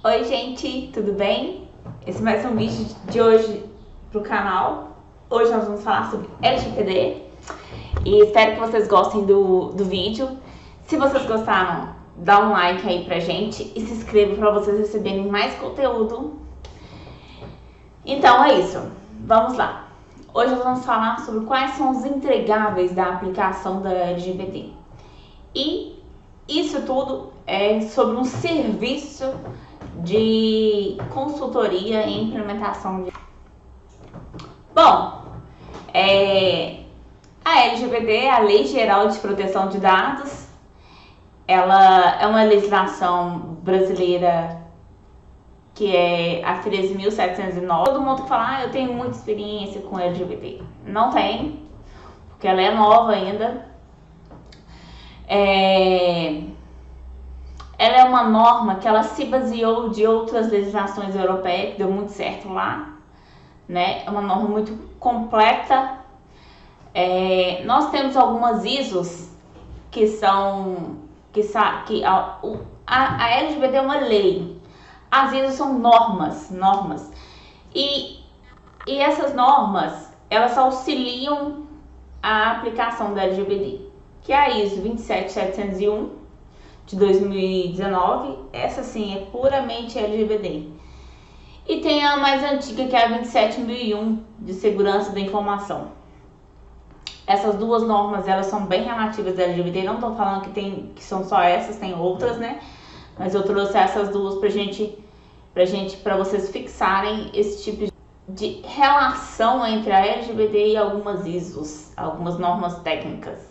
Oi gente, tudo bem? Esse é mais um vídeo de hoje pro canal. Hoje nós vamos falar sobre LGPD e espero que vocês gostem do vídeo. Se vocês gostaram, dá um like aí pra gente e se inscreva para vocês receberem mais conteúdo. Então é isso, vamos lá. Hoje nós vamos falar sobre quais são os entregáveis da aplicação da LGPD. E isso tudo é sobre um serviço de consultoria e implementação de... Bom, a LGPD, a Lei Geral de Proteção de Dados, ela é uma legislação brasileira que é a 13.709. Todo mundo fala, eu tenho muita experiência com LGBT. Não tem, porque ela é nova ainda. Ela é uma norma que ela se baseou de outras legislações europeias, que deu muito certo lá, né? É uma norma muito completa. Nós temos algumas ISOs que são... a LGPD é uma lei. As ISOs são normas. E essas normas, elas auxiliam a aplicação da LGPD, que é a ISO 27701, de 2019, essa sim é puramente LGBT. E tem a mais antiga, que é a 27001, de segurança da informação. Essas duas normas, elas são bem relativas à LGBT, não estou falando que são só essas, tem outras, né? Mas eu trouxe essas duas para vocês fixarem esse tipo de relação entre a LGBT e algumas ISOs, algumas normas técnicas.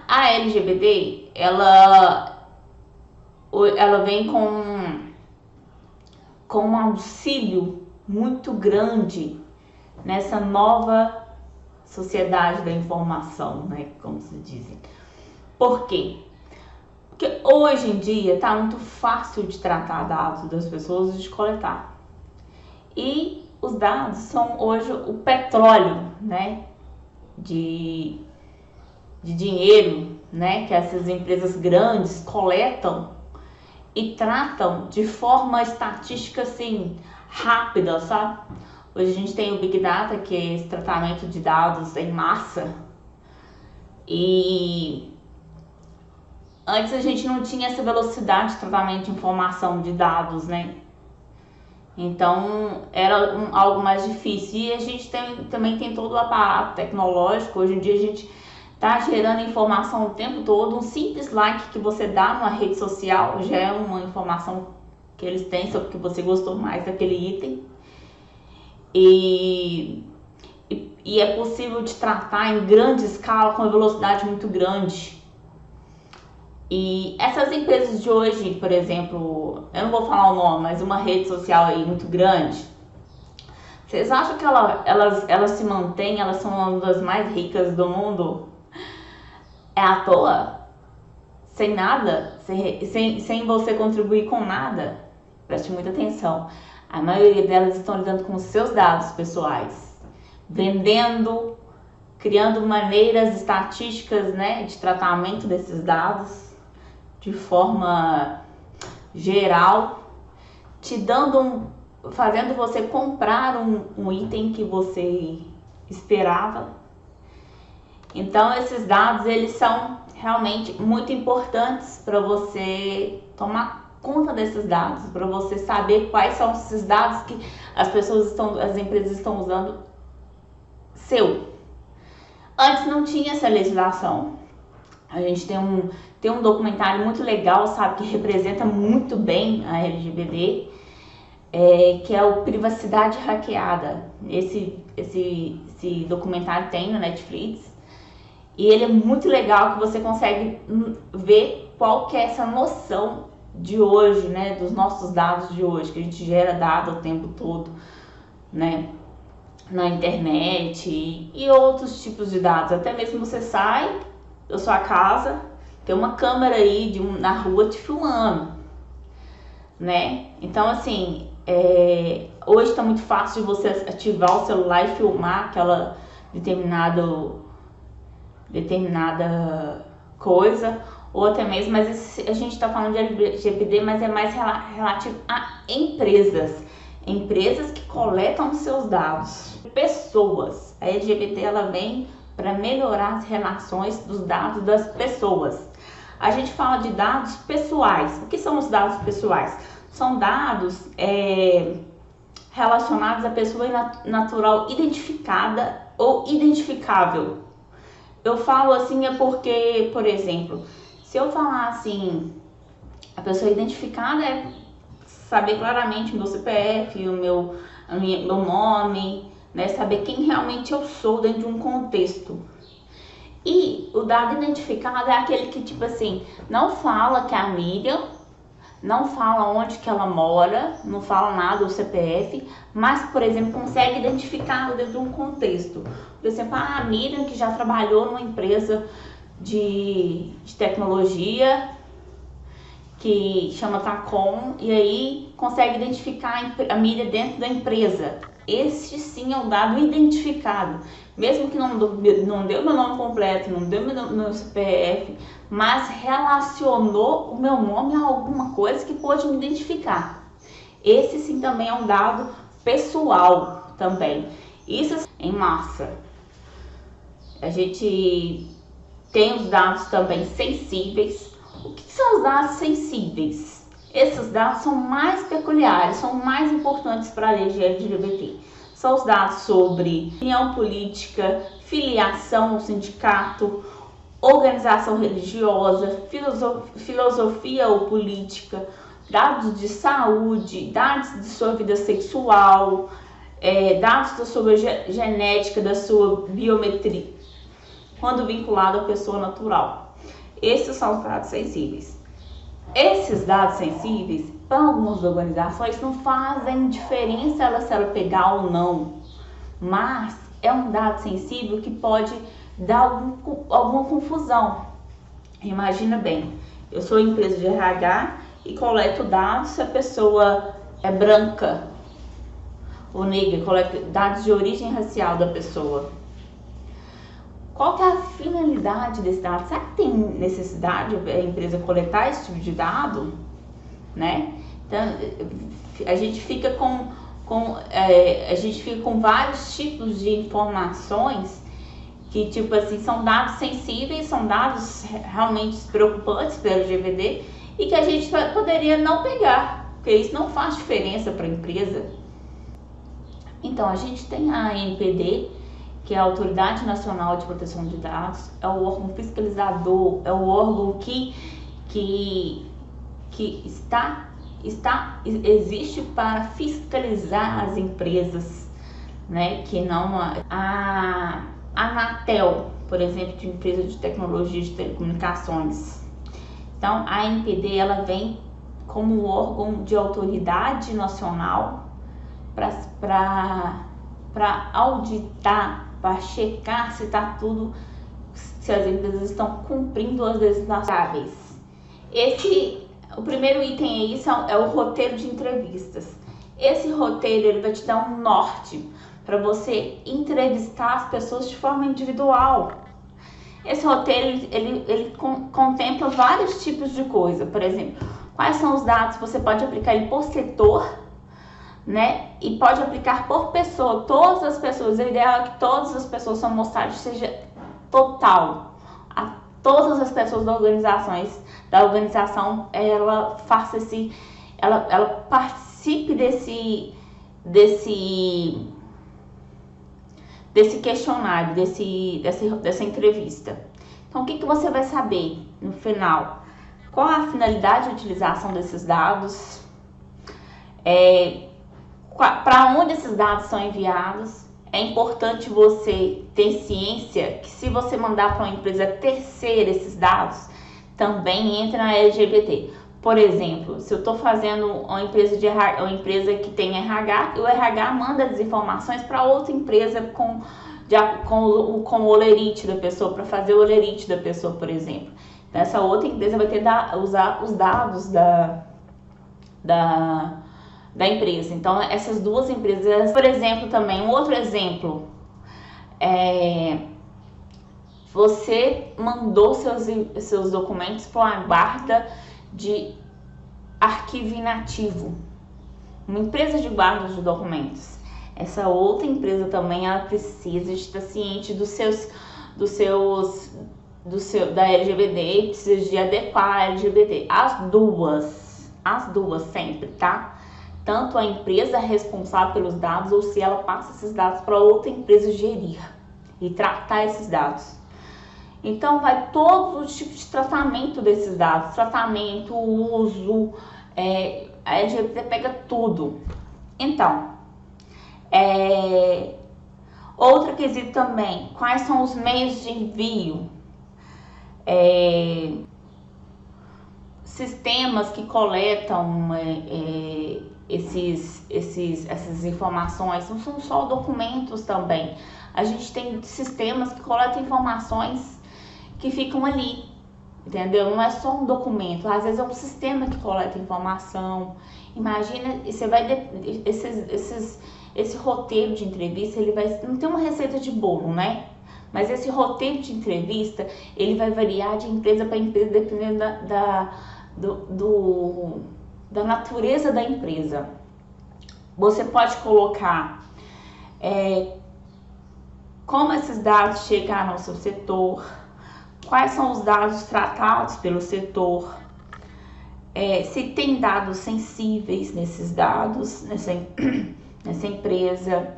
A LGPD, ela vem com um auxílio muito grande nessa nova sociedade da informação, né, como se dizem. Por quê? Porque hoje em dia está muito fácil de tratar dados das pessoas e de coletar. E os dados são hoje o petróleo, né, de dinheiro, né, que essas empresas grandes coletam e tratam de forma estatística assim, rápida, sabe? Hoje a gente tem o Big Data, que é esse tratamento de dados em massa, e antes a gente não tinha essa velocidade de tratamento de informação de dados, né? Então era algo mais difícil. E a gente também tem todo o aparato tecnológico. Hoje em dia a gente tá gerando informação o tempo todo. Um simples like que você dá numa rede social já é uma informação que eles têm sobre que você gostou mais daquele item. E é possível de tratar em grande escala, com uma velocidade muito grande. E essas empresas de hoje, por exemplo, eu não vou falar o nome, mas uma rede social aí muito grande, vocês acham que elas se mantêm, elas são uma das mais ricas do mundo? É à toa? Sem nada? Sem você contribuir com nada? Preste muita atenção. A maioria delas estão lidando com os seus dados pessoais, vendendo, criando maneiras estatísticas, né, de tratamento desses dados de forma geral, fazendo você comprar um item que você esperava. Então esses dados, eles são realmente muito importantes para você tomar conta desses dados, para você saber quais são esses dados que as empresas estão usando seu. Antes não tinha essa legislação. A gente tem um documentário muito legal, sabe, que representa muito bem a LGPD, que é o Privacidade Hackeada. Esse documentário tem no Netflix. E ele é muito legal, que você consegue ver qual que é essa noção de hoje, né, dos nossos dados de hoje, que a gente gera dado o tempo todo, né, na internet e outros tipos de dados. Até mesmo você sai da sua casa, tem uma câmera aí na rua te filmando, né? Então assim, hoje está muito fácil de você ativar o celular e filmar aquela determinada coisa, ou até mesmo, mas a gente está falando de LGPD, mas é mais relativo a empresas que coletam seus dados, pessoas. A LGPD ela vem para melhorar as relações dos dados das pessoas. A gente fala de dados pessoais. O que são os dados pessoais? São dados relacionados à pessoa natural identificada ou identificável. Eu falo assim é porque, por exemplo, se eu falar assim, a pessoa identificada é saber claramente o meu CPF, o meu nome, né? Saber quem realmente eu sou dentro de um contexto. E o dado identificado é aquele que, tipo assim, não fala que é a Miriam, não fala onde que ela mora, não fala nada do CPF, mas, por exemplo, consegue identificar dentro de um contexto. Por exemplo, a Miriam, que já trabalhou numa empresa de tecnologia, que chama Tacom, e aí consegue identificar a Miriam dentro da empresa. Esse sim é um dado identificado, mesmo que não deu meu nome completo, não deu meu CPF, mas relacionou o meu nome a alguma coisa que pôde me identificar. Esse sim também é um dado pessoal também. Isso em massa. A gente tem os dados também sensíveis. O que são os dados sensíveis? Esses dados são mais peculiares, são mais importantes para a lei de LGBT. São os dados sobre opinião política, filiação ao sindicato, organização religiosa, filosofia ou política, dados de saúde, dados de sua vida sexual, dados da sua genética, da sua biometria, quando vinculado à pessoa natural. Esses são os dados sensíveis. Esses dados sensíveis, para algumas organizações, não fazem diferença se ela pegar ou não, mas é um dado sensível que pode dar alguma confusão. Imagina bem, eu sou empresa de RH e coleto dados se a pessoa é branca ou negra, coleto dados de origem racial da pessoa. Qual que é a finalidade desse dado? Será que tem necessidade a empresa coletar esse tipo de dado? Né? Então, a gente fica com vários tipos de informações que, tipo assim, são dados sensíveis, são dados realmente preocupantes pelo LGBT e que a gente poderia não pegar, porque isso não faz diferença para a empresa. Então, a gente tem a ANPD, que é a Autoridade Nacional de Proteção de Dados, é o órgão fiscalizador, é o órgão que existe para fiscalizar as empresas, né? Que não a Anatel, por exemplo, de empresa de tecnologia de telecomunicações. Então, a ANPD ela vem como órgão de autoridade nacional para auditar, para checar se está tudo, se as empresas estão cumprindo as legislações. O primeiro item aí é o roteiro de entrevistas. Esse roteiro ele vai te dar um norte para você entrevistar as pessoas de forma individual. Esse roteiro ele contempla vários tipos de coisa. Por exemplo, quais são os dados? Você pode aplicar ele por setor, né? E pode aplicar por pessoa, todas as pessoas. O ideal é que todas as pessoas são mostradas, seja total, a todas as pessoas da organização, ela faça ela participe desse questionário, dessa entrevista. Então, o que você vai saber no final? Qual a finalidade de utilização desses dados? Para onde esses dados são enviados? É importante você ter ciência que se você mandar para uma empresa terceira esses dados, também entra na LGBT. Por exemplo, se eu estou fazendo uma empresa que tem RH, o RH manda as informações para outra empresa com o olerite da pessoa, para fazer o olerite da pessoa, por exemplo. Então, essa outra empresa vai ter que usar os dados da empresa. Então, essas duas empresas, por exemplo, também, um outro exemplo, você mandou seus documentos para uma guarda de arquivo inativo, uma empresa de guarda de documentos. Essa outra empresa também, ela precisa estar ciente da LGPD, precisa de adequar a LGPD. As duas sempre, tá? Tanto a empresa responsável pelos dados, ou se ela passa esses dados para outra empresa gerir e tratar esses dados. Então, vai todos os tipos de tratamento desses dados, tratamento, uso, a LGPD pega tudo. Então, outro quesito também, quais são os meios de envio? Sistemas que coletam essas informações, não são só documentos também. A gente tem sistemas que coletam informações que ficam ali, entendeu? Não é só um documento, às vezes é um sistema que coleta informação. Imagina, você vai esse roteiro de entrevista, ele vai não tem uma receita de bolo, né? Mas esse roteiro de entrevista, ele vai variar de empresa para empresa dependendo da natureza da empresa. Você pode colocar como esses dados chegaram ao seu setor, quais são os dados tratados pelo setor, se tem dados sensíveis nesses dados, nessa empresa,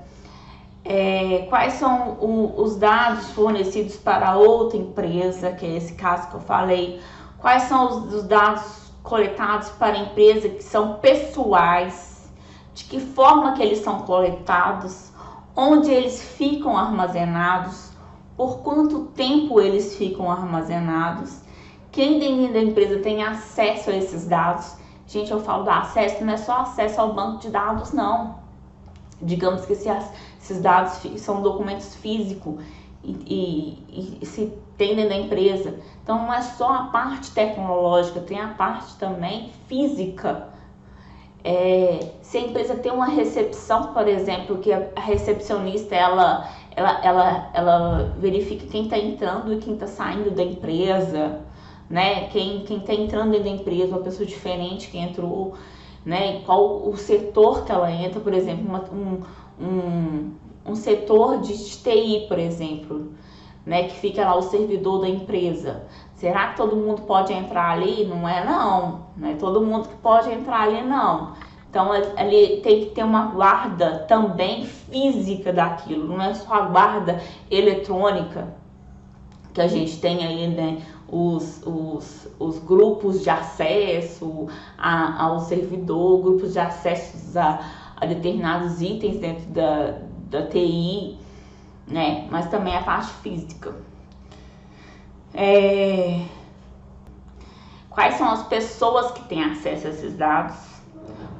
quais são os dados fornecidos para outra empresa, que é esse caso que eu falei, quais são os dados coletados para a empresa que são pessoais, de que forma que eles são coletados, onde eles ficam armazenados, por quanto tempo eles ficam armazenados, quem dentro da empresa tem acesso a esses dados. Gente, eu falo do acesso, não é só acesso ao banco de dados, não. Digamos que esses dados são documentos físicos e se tem dentro da empresa. Então, não é só a parte tecnológica, tem a parte também física. Se a empresa tem uma recepção, por exemplo, que a recepcionista ela verifica quem está entrando e quem está saindo da empresa, né? Quem está entrando dentro da empresa, uma pessoa diferente que entrou, né? Qual o setor que ela entra, por exemplo, um setor de TI, por exemplo, né? Que fica lá o servidor da empresa. Será que todo mundo pode entrar ali? Não é todo mundo que pode entrar ali, não. Então, ali tem que ter uma guarda também física daquilo, não é só a guarda eletrônica que a gente tem aí, né? Os grupos de acesso ao servidor, grupos de acessos a determinados itens dentro da TI, né? Mas também a parte física. Quais são as pessoas que têm acesso a esses dados?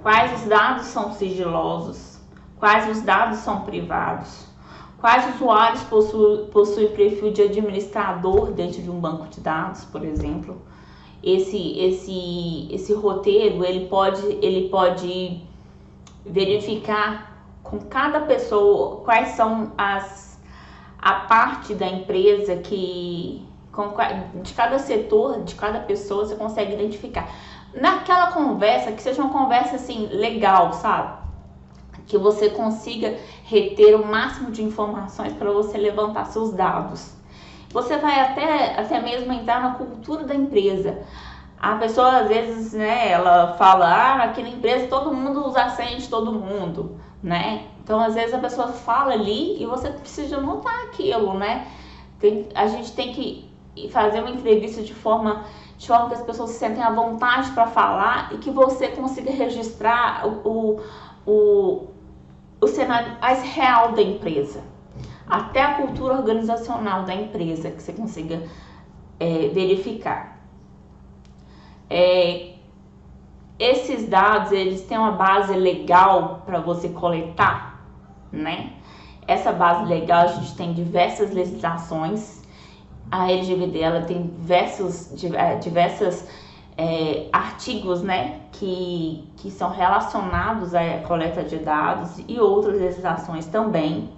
Quais os dados são sigilosos? Quais os dados são privados? Quais usuários possuem perfil de administrador dentro de um banco de dados, por exemplo? Esse roteiro ele pode verificar com cada pessoa quais são a parte da empresa de cada setor, de cada pessoa, você consegue identificar. Naquela conversa, que seja uma conversa assim legal, sabe? Que você consiga reter o máximo de informações para você levantar seus dados. Você vai até mesmo entrar na cultura da empresa. A pessoa às vezes, né, ela fala, aqui na empresa todo mundo usa a senha de todo mundo, né? Então às vezes a pessoa fala ali e você precisa anotar aquilo, né? A gente tem que fazer uma entrevista de forma que as pessoas se sentem à vontade para falar e que você consiga registrar o cenário mais real da empresa, até a cultura organizacional da empresa, que você consiga verificar. Esses dados, eles têm uma base legal para você coletar, né? Essa base legal, a gente tem diversas legislações. A LGPD, ela tem diversos artigos, né, que são relacionados à coleta de dados e outras legislações também.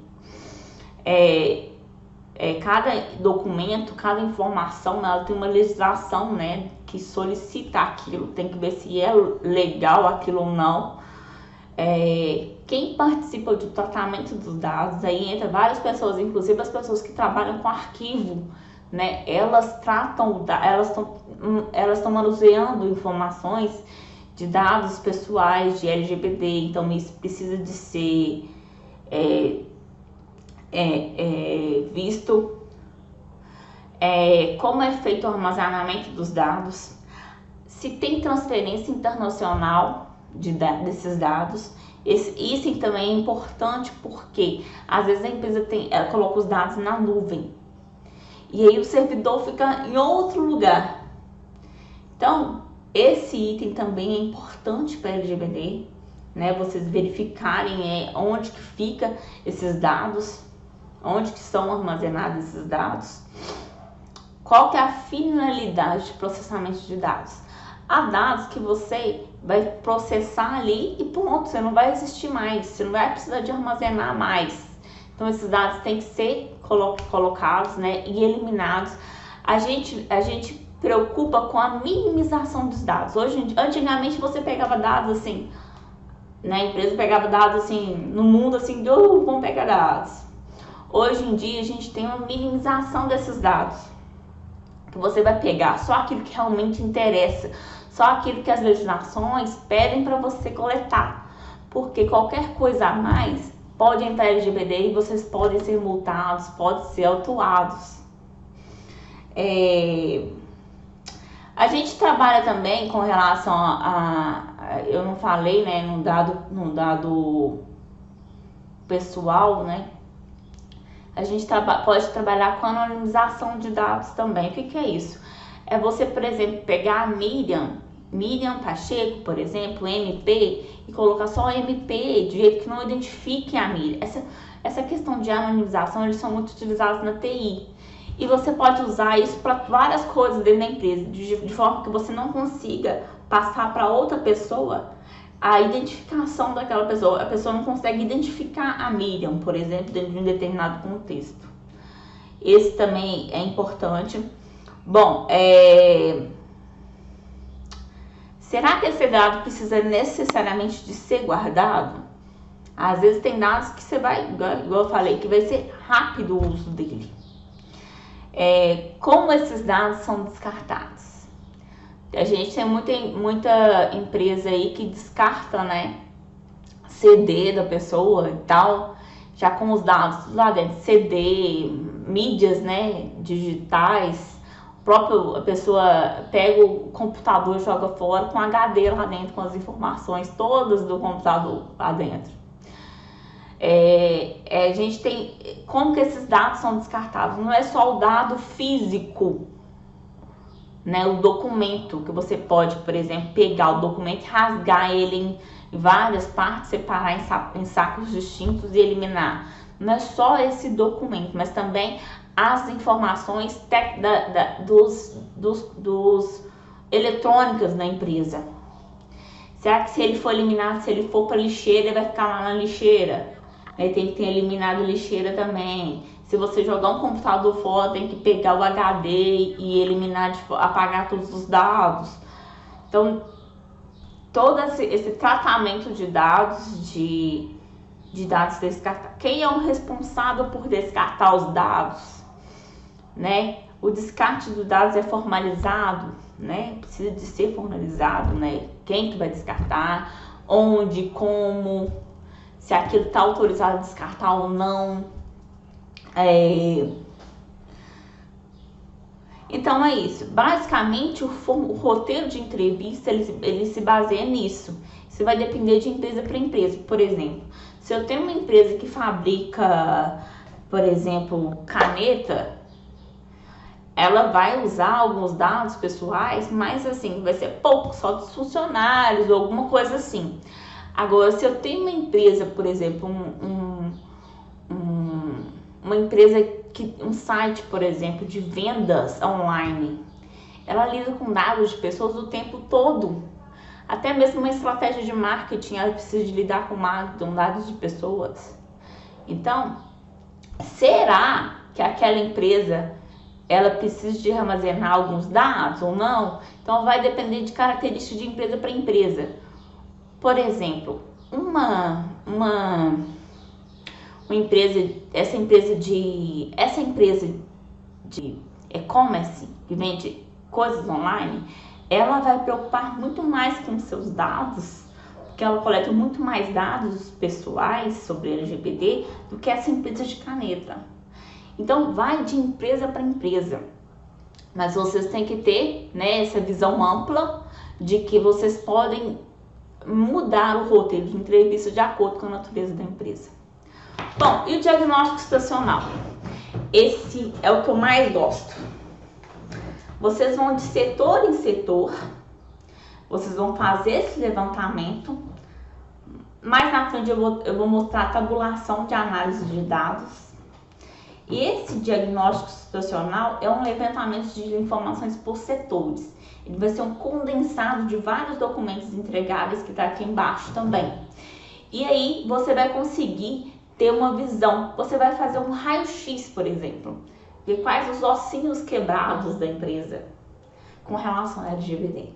cada documento, cada informação, ela tem uma legislação, né, que solicita aquilo, tem que ver se é legal aquilo ou não. Quem participa do tratamento dos dados, aí entra várias pessoas, inclusive as pessoas que trabalham com arquivo, né, elas estão manuseando informações de dados pessoais, de LGPD, então isso precisa de ser visto. Como é feito o armazenamento dos dados, se tem transferência internacional desses dados. Isso também é importante porque às vezes a empresa ela coloca os dados na nuvem e aí o servidor fica em outro lugar. Então esse item também é importante para a LGPD, né? Vocês verificarem onde que fica esses dados, onde que são armazenados esses dados, qual que é a finalidade de processamento de dados. Há dados que você vai processar ali e pronto, você não vai existir mais, você não vai precisar de armazenar mais. Então esses dados têm que ser colocados, né, e eliminados. A gente preocupa com a minimização dos dados. Antigamente você pegava dados assim, né, a empresa pegava dados assim, no mundo assim, vamos pegar dados. Hoje em dia a gente tem uma minimização desses dados, que você vai pegar só aquilo que realmente interessa, só aquilo que as legislações pedem para você coletar, porque qualquer coisa a mais pode entrar LGPD e vocês podem ser multados, podem ser autuados. A gente trabalha também com relação eu não falei, né, no dado pessoal, né? A gente pode trabalhar com anonimização de dados também. O que é isso? É você, por exemplo, pegar a Miriam Pacheco, por exemplo, MP, e colocar só MP, de jeito que não identifique a Miriam. Essa questão de anonimização, eles são muito utilizados na TI. E você pode usar isso para várias coisas dentro da empresa, de forma que você não consiga passar para outra pessoa a identificação daquela pessoa. A pessoa não consegue identificar a Miriam, por exemplo, dentro de um determinado contexto. Esse também é importante. Bom, será que esse dado precisa necessariamente de ser guardado? Às vezes tem dados que você vai, igual eu falei, que vai ser rápido o uso dele. Como esses dados são descartados? A gente tem muita empresa aí que descarta, né, CD da pessoa e tal, já com os dados lá dentro, CD, mídias, né, digitais. A pessoa pega o computador e joga fora com HD lá dentro, com as informações todas do computador lá dentro. A gente tem como que esses dados são descartados. Não é só o dado físico, né, o documento, que você pode, por exemplo, pegar o documento e rasgar ele em várias partes, separar em sacos distintos e eliminar. Não é só esse documento, mas também as informações dos eletrônicas da empresa. Será que se ele for eliminado, se ele for para lixeira, ele vai ficar lá na lixeira? Tem que ter eliminado lixeira também. Se você jogar um computador fora, tem que pegar o HD e eliminar, apagar todos os dados. Então, todo esse tratamento de dados, de dados descartados. Quem é o responsável por descartar os dados? Né? O descarte dos dados é formalizado, né? Precisa de ser formalizado, né? Quem que vai descartar, onde, como, se aquilo está autorizado a descartar ou não. Então é isso. Basicamente, o roteiro de entrevista ele se baseia nisso. Isso vai depender de empresa para empresa. Por exemplo, se eu tenho uma empresa que fabrica, por exemplo, caneta, ela vai usar alguns dados pessoais, mas assim, vai ser pouco, só dos funcionários ou alguma coisa assim. Agora, se eu tenho uma empresa, por exemplo, uma empresa um site, por exemplo, de vendas online, ela lida com dados de pessoas o tempo todo. Até mesmo uma estratégia de marketing, ela precisa de lidar com dados de pessoas. Então, será que aquela empresa ela precisa de armazenar alguns dados ou não? Então vai depender de características de empresa para empresa. Por exemplo, uma empresa, essa empresa de e-commerce que vende coisas online, ela vai preocupar muito mais com seus dados, porque ela coleta muito mais dados pessoais sobre LGBT do que essa empresa de caneta. Então vai de empresa para empresa, mas vocês têm que ter, né, essa visão ampla de que vocês podem mudar o roteiro de entrevista de acordo com a natureza da empresa. Bom, e o diagnóstico situacional? Esse é o que eu mais gosto. Vocês vão de setor em setor, vocês vão fazer esse levantamento. Mais na frente eu vou mostrar a tabulação de análise de dados. E esse diagnóstico situacional é um levantamento de informações por setores. Ele vai ser um condensado de vários documentos entregáveis que está aqui embaixo também. E aí você vai conseguir ter uma visão. Você vai fazer um raio-x, por exemplo, ver quais os ossinhos quebrados da empresa com relação ao LGBT.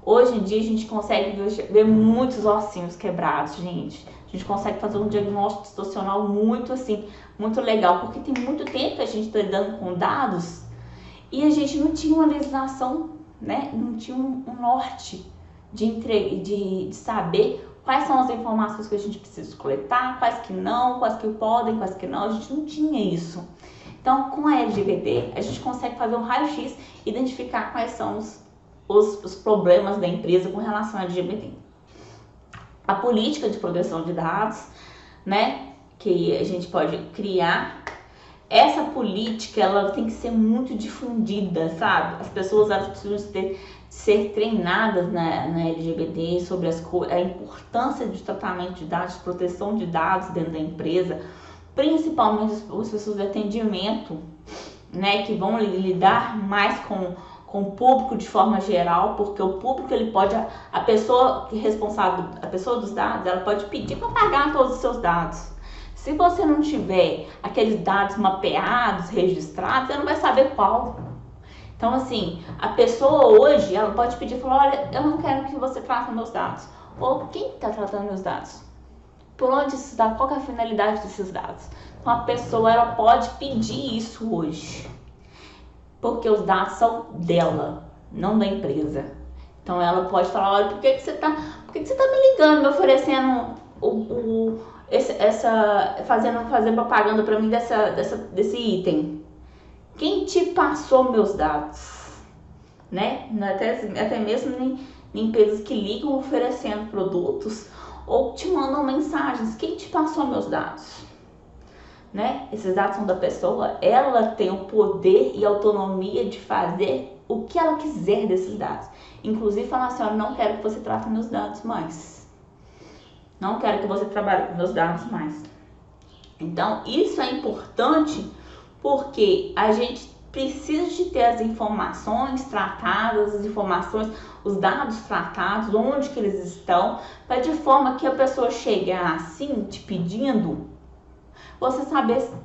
Hoje em dia a gente consegue ver muitos ossinhos quebrados, gente. A gente consegue fazer um diagnóstico situacional muito legal, porque tem muito tempo que a gente está lidando com dados e a gente não tinha uma legislação, né? Não tinha um norte de saber quais são as informações que a gente precisa coletar, quais que não, quais que podem, quais que não. A gente não tinha isso. Então, com a LGBT, a gente consegue fazer um raio-x e identificar quais são os problemas da empresa com relação ao LGBT. A política de proteção de dados, né, que a gente pode criar, essa política ela tem que ser muito difundida, sabe? As pessoas elas precisam ser treinadas na LGBT sobre a importância de tratamento de dados, de proteção de dados dentro da empresa, principalmente as pessoas de atendimento, né, que vão lidar mais com o público de forma geral, porque o público ele pode, a pessoa responsável, a pessoa dos dados, ela pode pedir para pagar todos os seus dados. Se você não tiver aqueles dados mapeados, registrados, você não vai saber qual. Então, assim, a pessoa hoje, ela pode pedir e falar, olha, eu não quero que você trate meus dados. Ou quem está tratando meus dados? Por onde esses dados? Qual é a finalidade desses dados? Então, a pessoa, ela pode pedir isso hoje. Porque os dados são dela, não da empresa. Então, ela pode falar, olha, por que você tá me ligando, me oferecendo fazendo propaganda para mim desse item? Quem te passou meus dados? Né? Até mesmo em empresas que ligam oferecendo produtos ou te mandam mensagens. Quem te passou meus dados? Né? Esses dados são da pessoa. Ela tem o poder e autonomia de fazer o que ela quiser desses dados. Inclusive falar assim, olha, não quero que você trate meus dados mais. Não quero que você trabalhe com meus dados mais. Então, isso é importante porque a gente precisa de ter as informações tratadas, os dados tratados, onde que eles estão, para de forma que a pessoa chegar assim, te pedindo, você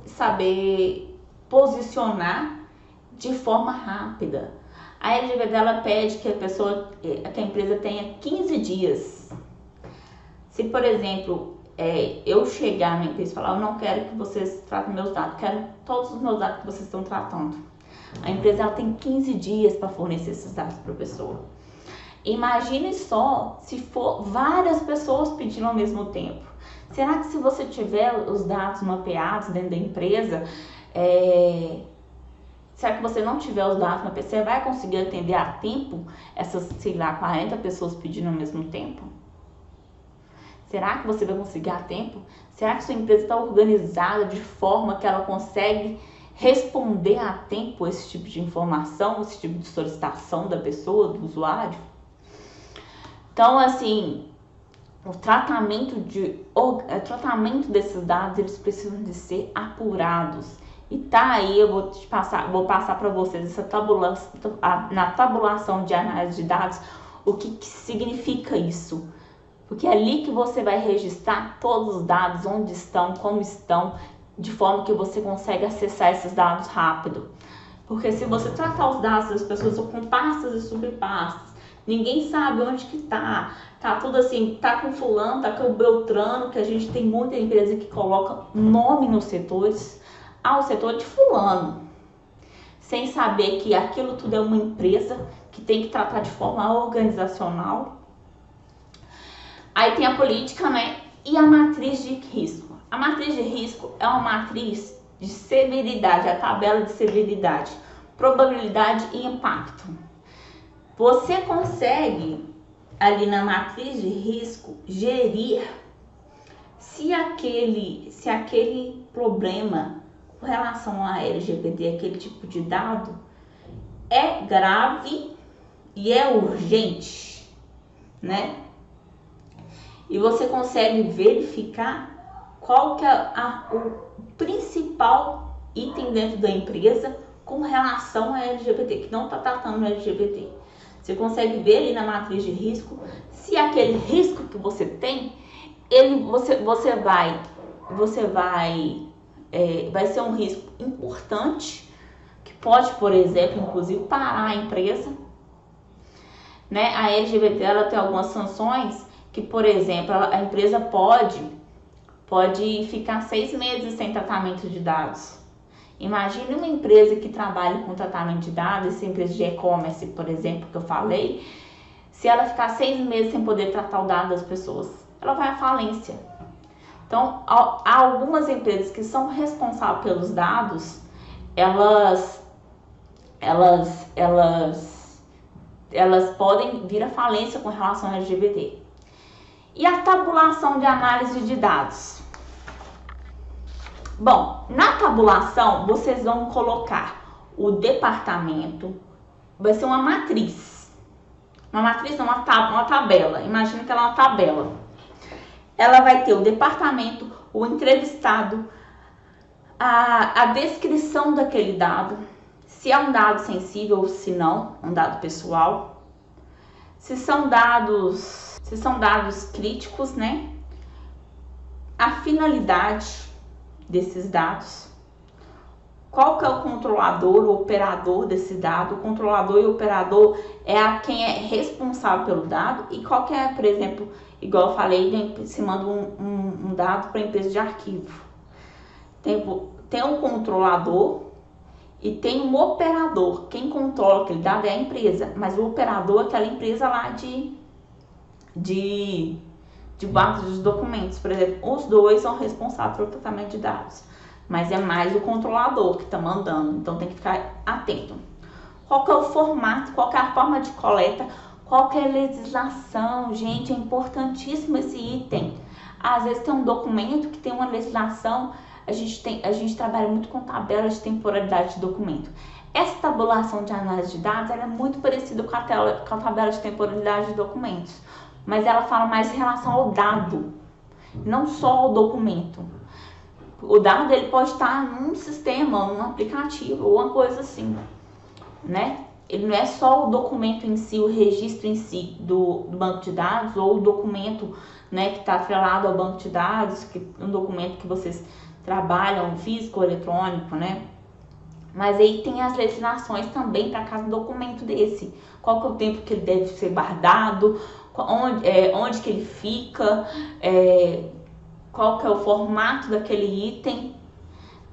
saber posicionar de forma rápida. A LGBT ela pede que a empresa tenha 15 dias. Se, por exemplo, eu chegar na empresa e falar, eu não quero que vocês tratem meus dados, quero todos os meus dados que vocês estão tratando. A empresa ela tem 15 dias para fornecer esses dados para a pessoa. Imagine só se for várias pessoas pedindo ao mesmo tempo. Será que se você tiver os dados mapeados dentro da empresa, será que você não tiver os dados mapeados, você vai conseguir atender a tempo essas, 40 pessoas pedindo ao mesmo tempo? Será que você vai conseguir a tempo? Será que sua empresa está organizada de forma que ela consegue responder a tempo esse tipo de informação, esse tipo de solicitação da pessoa, do usuário? Então, assim, o tratamento desses dados, eles precisam de ser apurados. E tá aí, eu vou passar para vocês na tabulação de análise de dados, o que significa isso. Porque é ali que você vai registrar todos os dados, onde estão, como estão, de forma que você consegue acessar esses dados rápido. Porque se você tratar os dados das pessoas com pastas e subpastas, ninguém sabe onde que tá tudo assim, tá com fulano, tá com o Beltrano, que a gente tem muita empresa que coloca nome nos setores, o setor de fulano, sem saber que aquilo tudo é uma empresa que tem que tratar de forma organizacional. Aí tem a política, né? E a matriz de risco. A matriz de risco é uma matriz de severidade, a tabela de severidade, probabilidade e impacto. Você consegue ali na matriz de risco gerir se aquele problema com relação a LGBT, aquele tipo de dado, é grave e é urgente, né? E você consegue verificar qual que é o principal item dentro da empresa com relação a LGBT, que não está tratando LGBT. Você consegue ver ali na matriz de risco se aquele risco que você tem, vai ser um risco importante, que pode, por exemplo, inclusive parar a empresa, né? A LGBT ela tem algumas sanções que, por exemplo, a empresa pode ficar 6 meses sem tratamento de dados. Imagine uma empresa que trabalha com tratamento de dados, essa empresa de e-commerce, por exemplo, que eu falei, se ela ficar 6 meses sem poder tratar o dado das pessoas, ela vai à falência. Então, há algumas empresas que são responsáveis pelos dados, elas podem vir à falência com relação ao LGBT. E a tabulação de análise de dados? Bom, na tabulação vocês vão colocar o departamento, vai ser uma matriz. Uma matriz não, uma tabela. Imagina que ela é uma tabela. Ela vai ter o departamento, o entrevistado, a descrição daquele dado, se é um dado sensível ou se não, um dado pessoal, se são dados críticos, né? A finalidade desses dados, qual que é o controlador, o operador desse dado. O controlador e o operador é quem é responsável pelo dado, e qual que é, por exemplo, igual eu falei, se manda um dado para a empresa de arquivo. Tem um controlador e tem um operador. Quem controla aquele dado é a empresa, mas o operador é aquela empresa lá de banco de documentos, por exemplo. Os dois são responsáveis pelo tratamento de dados, mas é mais o controlador que está mandando, então tem que ficar atento. Qual que é o formato, qual que é a forma de coleta, qual que é a legislação, gente, é importantíssimo esse item. Às vezes tem um documento que tem uma legislação, a gente trabalha muito com tabelas de temporalidade de documento. Essa tabulação de análise de dados ela é muito parecida com a tabela de temporalidade de documentos, mas ela fala mais em relação ao dado, não só ao documento. O dado ele pode estar num sistema, num aplicativo ou uma coisa assim, né? Ele não é só o documento em si, o registro em si do banco de dados, ou o documento, né, que está atrelado ao banco de dados, um documento que vocês trabalham físico ou eletrônico, né? Mas aí tem as legislações também para cada documento desse. Qual que é o tempo que ele deve ser guardado, onde que ele fica, qual que é o formato daquele item,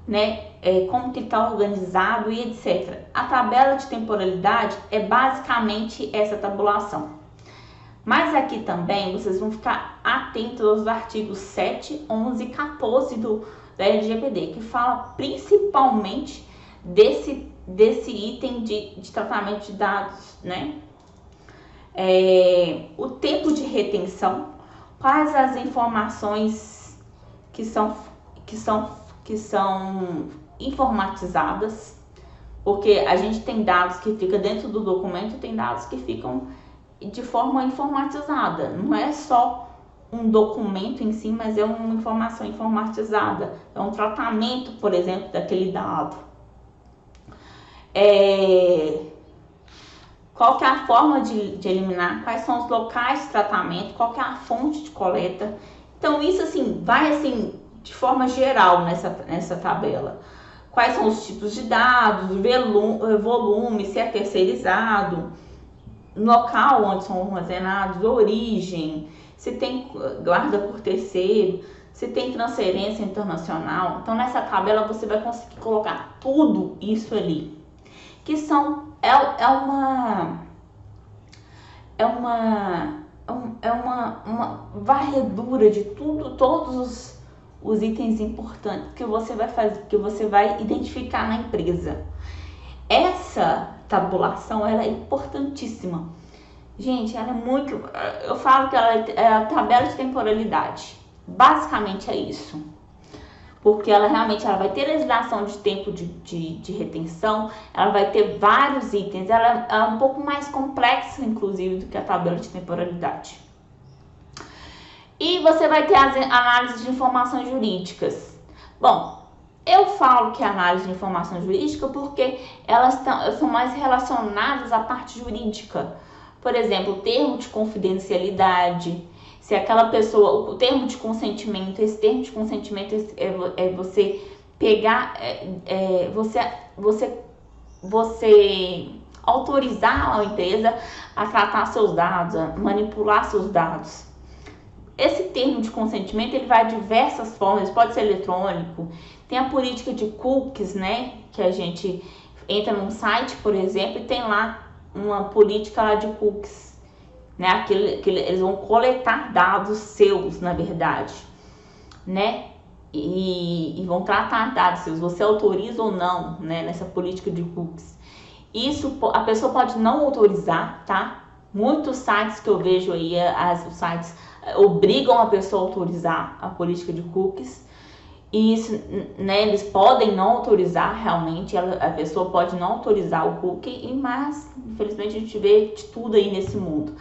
né? Como que ele está organizado e etc. A tabela de temporalidade é basicamente essa tabulação. Mas aqui também vocês vão ficar atentos aos artigos 7, 11 e 14 da LGPD, que fala principalmente desse item de tratamento de dados, né? O tempo de retenção, quais as informações que são informatizadas, porque a gente tem dados que ficam dentro do documento, tem dados que ficam de forma informatizada. Não é só um documento em si, mas é uma informação informatizada. É um tratamento, por exemplo, daquele dado. Qual que é a forma de eliminar, quais são os locais de tratamento, qual que é a fonte de coleta. Então isso assim, vai assim, de forma geral nessa tabela. Quais são os tipos de dados, volume, se é terceirizado, local onde são armazenados, origem, se tem guarda por terceiro, se tem transferência internacional. Então nessa tabela você vai conseguir colocar tudo isso ali, que uma varredura de tudo, todos os itens importantes que você vai fazer, que você vai identificar na empresa. Essa tabulação, ela é importantíssima. Gente, ela é muito... Eu falo que ela é a tabela de temporalidade. Basicamente é isso. Porque ela realmente vai ter legislação de tempo de retenção, ela vai ter vários itens, ela é um pouco mais complexa, inclusive, do que a tabela de temporalidade. E você vai ter as análises de informações jurídicas. Bom, eu falo que é análise de informação jurídica porque elas são mais relacionadas à parte jurídica. Por exemplo, o termo de confidencialidade, se aquela pessoa, o termo de consentimento, esse termo de consentimento é você pegar, você autorizar a empresa a tratar seus dados, a manipular seus dados. Esse termo de consentimento, ele vai de diversas formas, pode ser eletrônico, tem a política de cookies, né, que a gente entra num site, por exemplo, e tem lá uma política lá de cookies, né, que eles vão coletar dados seus, na verdade, né, e vão tratar dados seus, você autoriza ou não, né, nessa política de cookies. Isso a pessoa pode não autorizar, tá? Muitos sites que eu vejo aí, os sites obrigam a pessoa a autorizar a política de cookies. E isso, né, eles podem não autorizar realmente, a pessoa pode não autorizar o cookie, mas infelizmente a gente vê de tudo aí nesse mundo.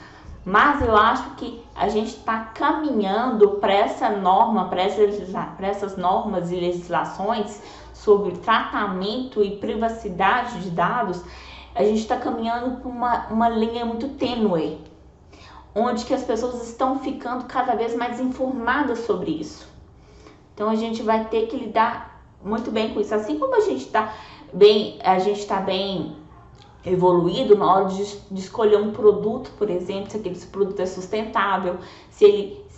Mas eu acho que a gente está caminhando para essa norma, para essas normas e legislações sobre tratamento e privacidade de dados. A gente está caminhando por uma linha muito tênue, onde que as pessoas estão ficando cada vez mais informadas sobre isso. Então a gente vai ter que lidar muito bem com isso. Assim como a gente está bem evoluído na hora de escolher um produto, por exemplo, se aquele produto é sustentável, se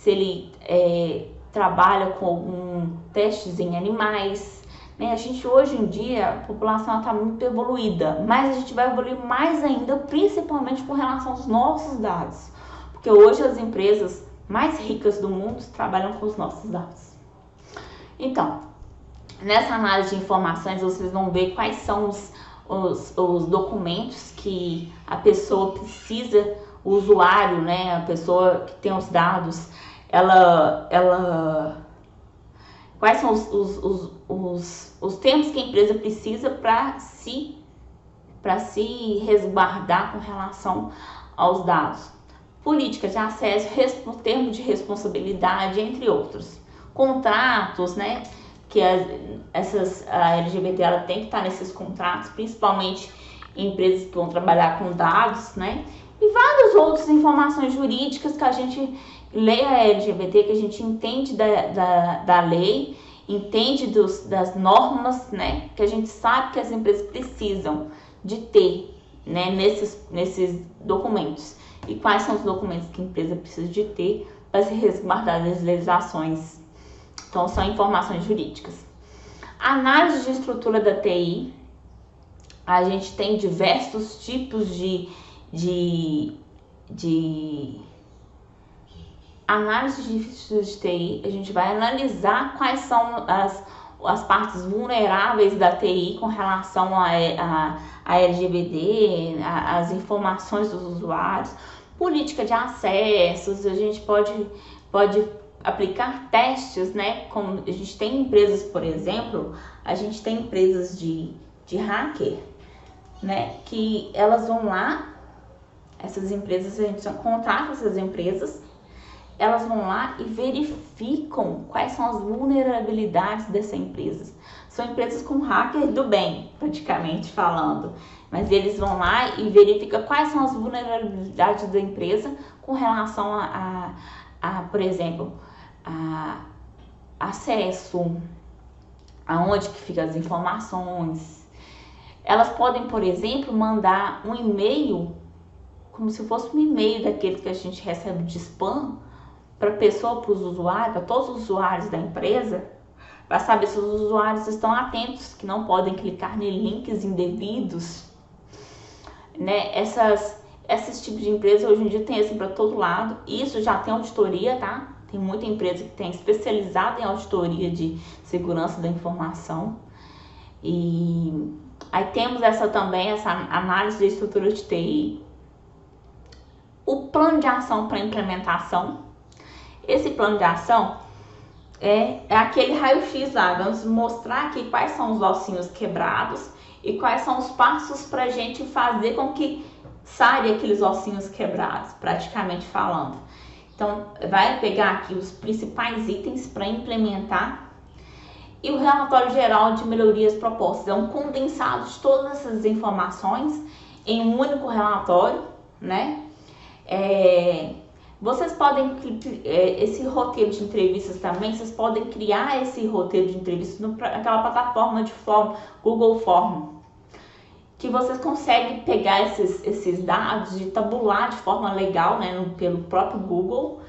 ele trabalha com algum testes em animais, né? A gente hoje em dia, a população está muito evoluída, mas a gente vai evoluir mais ainda, principalmente com relação aos nossos dados, porque hoje as empresas mais ricas do mundo trabalham com os nossos dados. Então, nessa análise de informações, vocês vão ver quais são os documentos que a pessoa precisa, o usuário, né, a pessoa que tem os dados, quais são os termos que a empresa precisa para se resguardar com relação aos dados. Política de acesso, termo de responsabilidade, entre outros. Contratos, né, que a LGBT ela tem que estar nesses contratos, principalmente em empresas que vão trabalhar com dados, né, e várias outras informações jurídicas que a gente lê a LGBT, que a gente entende da lei, entende das normas, né, que a gente sabe que as empresas precisam de ter, né, nesses documentos. E quais são os documentos que a empresa precisa de ter para se resguardar das legislações. Então, são informações jurídicas. Análise de estrutura da TI. A gente tem diversos tipos de análise de estrutura de TI. A gente vai analisar quais são as partes vulneráveis da TI com relação a LGBT, as informações dos usuários. Política de acessos, a gente pode aplicar testes, né? Como a gente tem empresas, por exemplo, a gente tem empresas de hacker, né? Que elas vão lá, essas empresas, a gente contrata essas empresas, elas vão lá e verificam quais são as vulnerabilidades dessa empresa. São empresas com hacker do bem, praticamente falando. Mas eles vão lá e verificam quais são as vulnerabilidades da empresa com relação por exemplo, a acesso, aonde que ficam as informações. Elas podem, por exemplo, mandar um e-mail, como se fosse um e-mail daqueles que a gente recebe de spam, para a pessoa, para os usuários, para todos os usuários da empresa, para saber se os usuários estão atentos, que não podem clicar em links indevidos, né? Esses tipos de empresa hoje em dia tem assim para todo lado. Isso já tem auditoria, tá? Tem muita empresa que tem especializada em auditoria de segurança da informação. E aí temos essa análise de estrutura de TI. O plano de ação para implementação. Esse plano de ação é aquele raio-x lá, vamos mostrar aqui quais são os ossinhos quebrados e quais são os passos para a gente fazer com que saia aqueles ossinhos quebrados, praticamente falando. Então, vai pegar aqui os principais itens para implementar. E o relatório geral de melhorias propostas é um condensado de todas essas informações em um único relatório, né? Vocês podem, esse roteiro de entrevistas também, vocês podem criar esse roteiro de entrevistas naquela plataforma de forma, Google Form, que vocês conseguem pegar esses dados e tabular de forma legal, né, pelo próprio Google,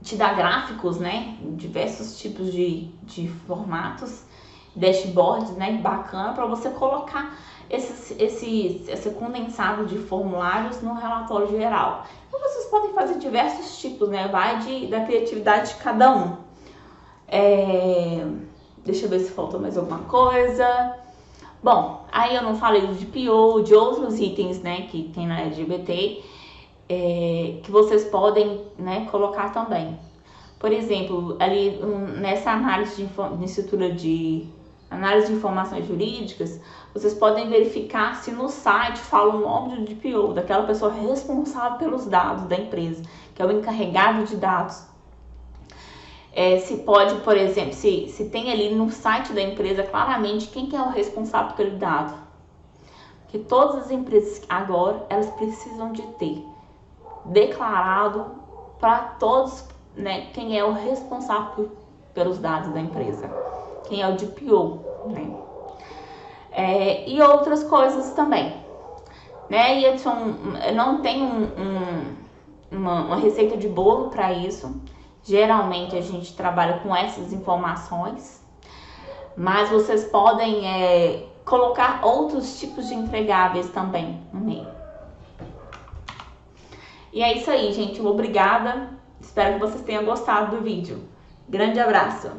te dá gráficos, né, diversos tipos de formatos, dashboards, né, bacana para você colocar esse condensado de formulários no relatório geral. Então vocês podem fazer diversos tipos, né, vai da criatividade de cada um. Deixa eu ver se faltou mais alguma coisa. Bom, aí eu não falei de PO, de outros itens, né, que tem na LGBT, que vocês podem, né, colocar também. Por exemplo, ali nessa análise de estrutura de análise de informações jurídicas, vocês podem verificar se no site fala o nome do DPO, daquela pessoa responsável pelos dados da empresa, que é o encarregado de dados. Se pode, por exemplo, se tem ali no site da empresa claramente quem que é o responsável por aquele dado. Porque todas as empresas agora, elas precisam de ter declarado para todos, né, quem é o responsável pelos dados da empresa, quem é o DPO, né? E outras coisas também, né? E não tem uma receita de bolo para isso. Geralmente a gente trabalha com essas informações, mas vocês podem colocar outros tipos de entregáveis também no meio. E é isso aí, gente. Obrigada. Espero que vocês tenham gostado do vídeo. Grande abraço!